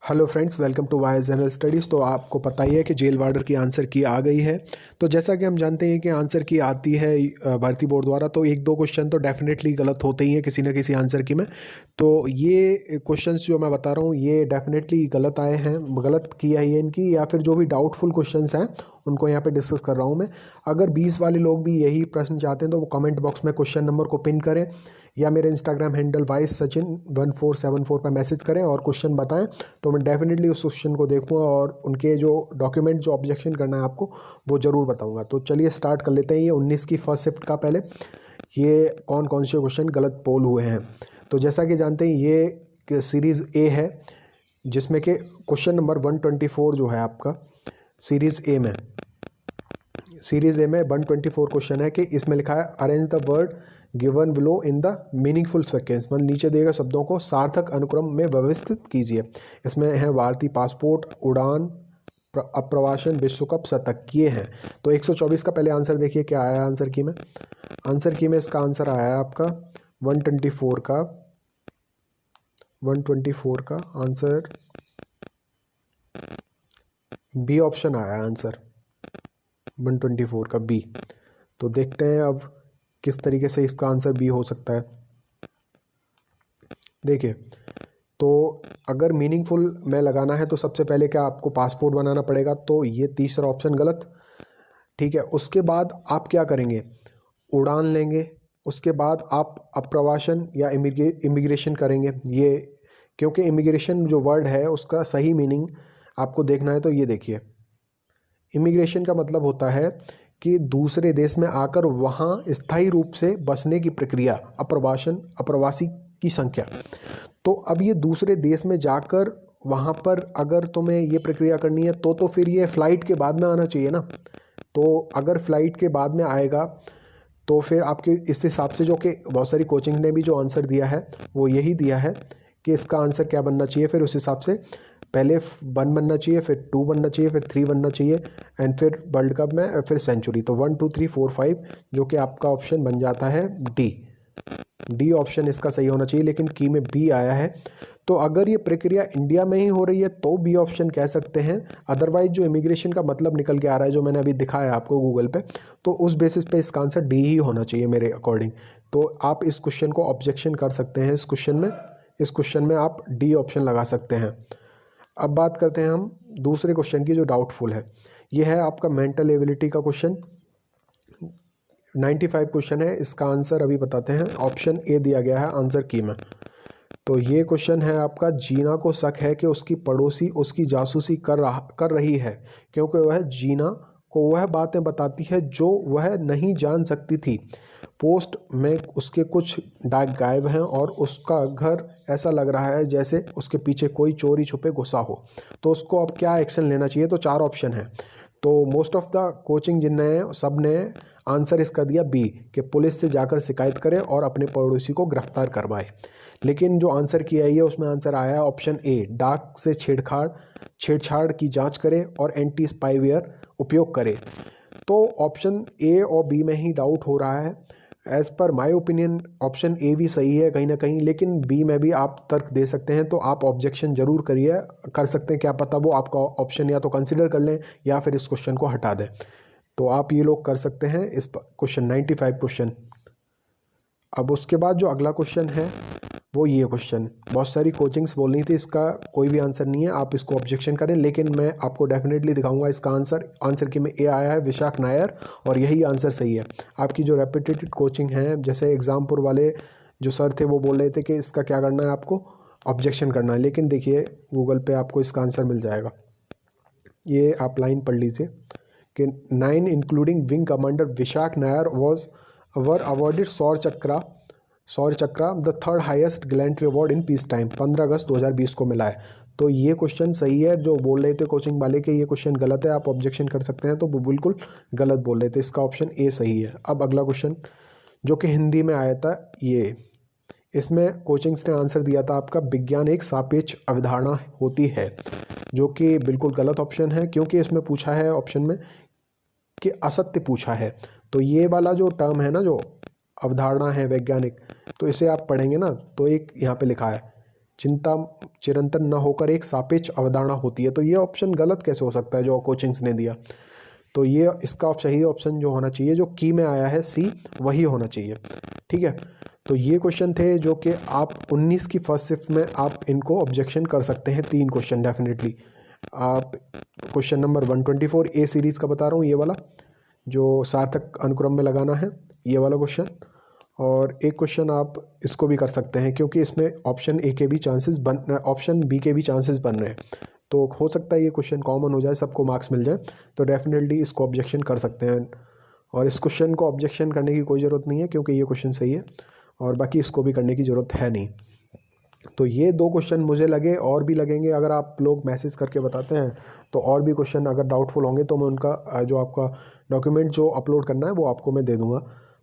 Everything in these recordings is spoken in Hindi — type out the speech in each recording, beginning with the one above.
Hello friends, welcome to Y general studies. तो आपको पता ही है कि जेल वार्डर की आंसर की आ गई है। तो जैसा कि हम जानते हैं कि आंसर की आती है भर्ती बोर्ड द्वारा, तो एक दो क्वेश्चन तो डेफिनेटली गलत होते ही हैं किसी न किसी आंसर की में। तो ये क्वेश्चंस जो मैं बता रहा हूँ ये डेफिनेटली गलत आए हैं, गलत की है ये इनकी, या फिर जो भी डाउटफुल क्वेश्चंस हैं उनको यहाँ पे डिस्कस कर रहा हूँ मैं। अगर 20 वाले लोग भी यही प्रश्न चाहते हैं तो वो कमेंट बॉक्स में क्वेश्चन नंबर को पिन करें या मेरे इंस्टाग्राम हैंडल वाइस सचिन 1474 पर मैसेज करें और क्वेश्चन बताएं, तो मैं डेफिनेटली उस क्वेश्चन को देखूंगा और उनके जो डॉक्यूमेंट जो ऑब्जेक्शन करना है आपको वो ज़रूर बताऊंगा। तो चलिए स्टार्ट कर लेते हैं। ये 19 की फर्स्ट शिफ्ट का पहले ये कौन कौन से क्वेश्चन गलत पोल हुए हैं। तो जैसा कि जानते हैं ये सीरीज़ ए है जिसमें कि क्वेश्चन नंबर 124 जो है आपका सीरीज़ ए में 124 क्वेश्चन है कि इसमें लिखा है arrange the word given below in the meaningful sequence, मतलब नीचे दिए गए शब्दों को सार्थक अनुक्रम में व्यवस्थित कीजिए। इसमें है भारतीय पासपोर्ट, उड़ान, अप्रवासन, विश्व कप, शतक, ये हैं। तो 124 का पहले आंसर देखिए क्या आया आंसर की में। इसका आंसर आया है आपका 124 का 124 का आंसर बी ऑप्शन आया आंसर 124 का बी। तो देखते हैं अब किस तरीके से इसका आंसर बी हो सकता है। देखिए, तो अगर मीनिंगफुल में लगाना है तो सबसे पहले क्या आपको पासपोर्ट बनाना पड़ेगा, तो ये तीसरा ऑप्शन गलत। ठीक है, उसके बाद आप क्या करेंगे, उड़ान लेंगे। उसके बाद आप अप्रवासन या इमिग्रेशन करेंगे। ये क्योंकि इमिग्रेशन जो वर्ड है उसका सही मीनिंग आपको देखना है, तो ये देखिए, इमिग्रेशन का मतलब होता है कि दूसरे देश में आकर वहाँ स्थायी रूप से बसने की प्रक्रिया, अप्रवासन, अप्रवासी की संख्या। तो अब ये दूसरे देश में जाकर वहाँ पर अगर तुम्हें ये प्रक्रिया करनी है तो फिर ये फ़्लाइट के बाद में आना चाहिए ना। तो अगर फ़्लाइट के बाद में आएगा तो फिर आपके इस हिसाब से, जो कि बहुत सारी कोचिंग ने भी जो आंसर दिया है वो यही दिया है कि इसका आंसर क्या बनना चाहिए। फिर उस हिसाब से पहले 1 बनना चाहिए, फिर 2 बनना चाहिए, फिर 3 बनना चाहिए, एंड फिर वर्ल्ड कप में फिर सेंचुरी। तो 1 2 3 4 5 जो कि आपका ऑप्शन बन जाता है डी ऑप्शन इसका सही होना चाहिए, लेकिन की में बी आया है। तो अगर ये प्रक्रिया इंडिया में ही हो रही है तो बी ऑप्शन कह सकते हैं। अदरवाइज जो इमिग्रेशन का मतलब निकल के आ रहा है जो मैंने अभी दिखाया आपको गूगल पे, तो उस बेसिस पे इसका आंसर डी ही होना चाहिए मेरे अकॉर्डिंग। तो आप इस क्वेश्चन को ऑब्जेक्शन कर सकते हैं। इस क्वेश्चन में आप डी ऑप्शन लगा सकते हैं। अब बात करते हैं हम दूसरे क्वेश्चन की जो डाउटफुल है। ये है आपका मेंटल एबिलिटी का क्वेश्चन, 95 क्वेश्चन है। इसका आंसर अभी बताते हैं। ऑप्शन ए दिया गया है आंसर की में। तो ये क्वेश्चन है आपका, जीना को शक है कि उसकी पड़ोसी उसकी जासूसी कर रही है, क्योंकि वह जीना को वह बातें बताती है जो वह नहीं जान सकती थी। पोस्ट में उसके कुछ डाक गायब हैं और उसका घर ऐसा लग रहा है जैसे उसके पीछे कोई चोरी छुपे घुसा हो। तो उसको अब क्या एक्शन लेना चाहिए, तो 4 ऑप्शन है। तो मोस्ट ऑफ द कोचिंग जिनने सब ने आंसर इसका दिया बी, कि पुलिस से जाकर शिकायत करे और अपने पड़ोसी को गिरफ्तार करवाए। लेकिन जो आंसर किया है उसमें आंसर आया है ऑप्शन ए, डाक से छेड़छाड़ की जांच करे और एंटी स्पाईवेयर उपयोग करे। तो ऑप्शन ए और बी में ही डाउट हो रहा है। As per my opinion option A भी सही है कहीं ना कहीं, लेकिन बी में भी आप तर्क दे सकते हैं। तो आप ऑब्जेक्शन जरूर कर सकते हैं, क्या पता वो आपका ऑप्शन या तो कंसिडर कर लें या फिर इस क्वेश्चन को हटा दें। तो आप ये लोग कर सकते हैं इस क्वेश्चन 95 क्वेश्चन। अब उसके बाद जो अगला क्वेश्चन है वो ये क्वेश्चन, बहुत सारी कोचिंग्स बोल रही थी इसका कोई भी आंसर नहीं है, आप इसको ऑब्जेक्शन करें, लेकिन मैं आपको डेफिनेटली दिखाऊंगा इसका आंसर की में ए आया है विशाख नायर, और यही आंसर सही है। आपकी जो रेपिटेटेड कोचिंग है, जैसे एग्जामपुर वाले जो सर थे वो बोल रहे थे कि इसका क्या करना है, आपको ऑब्जेक्शन करना है, लेकिन देखिए गूगल पे आपको इसका आंसर मिल जाएगा। ये आप लाइन पढ़ लीजिए कि 9 including wing commander Vishakh Nair were awarded Shaurya chakra the third highest gallantry award in peace time, 15 अगस्त 2020 को मिला है। तो ये क्वेश्चन सही है। जो बोल रहे थे कोचिंग वाले के ये क्वेश्चन गलत है, आप ऑब्जेक्शन कर सकते हैं, तो वो बिल्कुल गलत बोल रहे थे। इसका ऑप्शन ए सही है। अब अगला क्वेश्चन जो कि हिंदी में आया था, ये इसमें कोचिंग्स ने आंसर दिया था आपका, विज्ञान एक सापेक्ष अवधारणा होती है, जो कि बिल्कुल गलत ऑप्शन है, क्योंकि इसमें पूछा है ऑप्शन में कि असत्य पूछा है। तो ये वाला जो टर्म है ना, जो अवधारणा है वैज्ञानिक, तो इसे आप पढ़ेंगे ना तो एक यहाँ पे लिखा है चिंता चिरंतन न होकर एक सापेक्ष अवधारणा होती है। तो ये ऑप्शन गलत कैसे हो सकता है जो कोचिंग्स ने दिया। तो ये इसका सही ऑप्शन जो होना चाहिए, जो की में आया है सी, वही होना चाहिए। ठीक है, तो ये क्वेश्चन थे जो कि आप 19 की फर्स्ट शिफ्ट में आप इनको ऑब्जेक्शन कर सकते हैं। 3 क्वेश्चन डेफिनेटली आप क्वेश्चन नंबर 124 ए सीरीज़ का बता रहा हूँ, ये वाला जो सार्थक अनुक्रम में लगाना है, ये वाला क्वेश्चन। और एक क्वेश्चन आप इसको भी कर सकते हैं क्योंकि इसमें ऑप्शन ए के भी चांसेस ऑप्शन बी के भी चांसेस बन रहे हैं। तो हो सकता है ये क्वेश्चन कॉमन हो जाए, सबको मार्क्स मिल जाए, तो डेफिनेटली इसको ऑब्जेक्शन कर सकते हैं। और इस क्वेश्चन को ऑब्जेक्शन करने की कोई ज़रूरत नहीं है क्योंकि ये क्वेश्चन सही है, और बाकी इसको भी करने की ज़रूरत है नहीं। तो ये 2 क्वेश्चन मुझे लगे, और भी लगेंगे। अगर आप लोग मैसेज करके बताते हैं तो और भी क्वेश्चन अगर डाउटफुल होंगे तो मैं उनका जो आपका डॉक्यूमेंट जो अपलोड करना है वो आपको मैं दे दूँगा।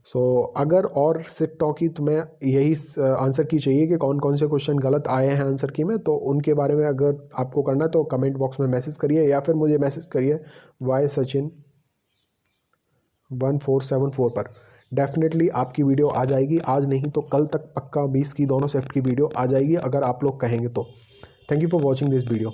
सो अगर और शिफ्टों की तो मैं यही आंसर की चाहिए कि कौन कौन से क्वेश्चन गलत आए हैं आंसर की में, तो उनके बारे में अगर आपको करना है तो कमेंट बॉक्स में मैसेज करिए या फिर मुझे मैसेज करिए वाई सचिन 1474 पर। डेफिनेटली आपकी वीडियो आ जाएगी, आज नहीं तो कल तक पक्का 20 की दोनों शिफ्ट की वीडियो आ जाएगी अगर आप लोग कहेंगे तो। Thank you for watching this video.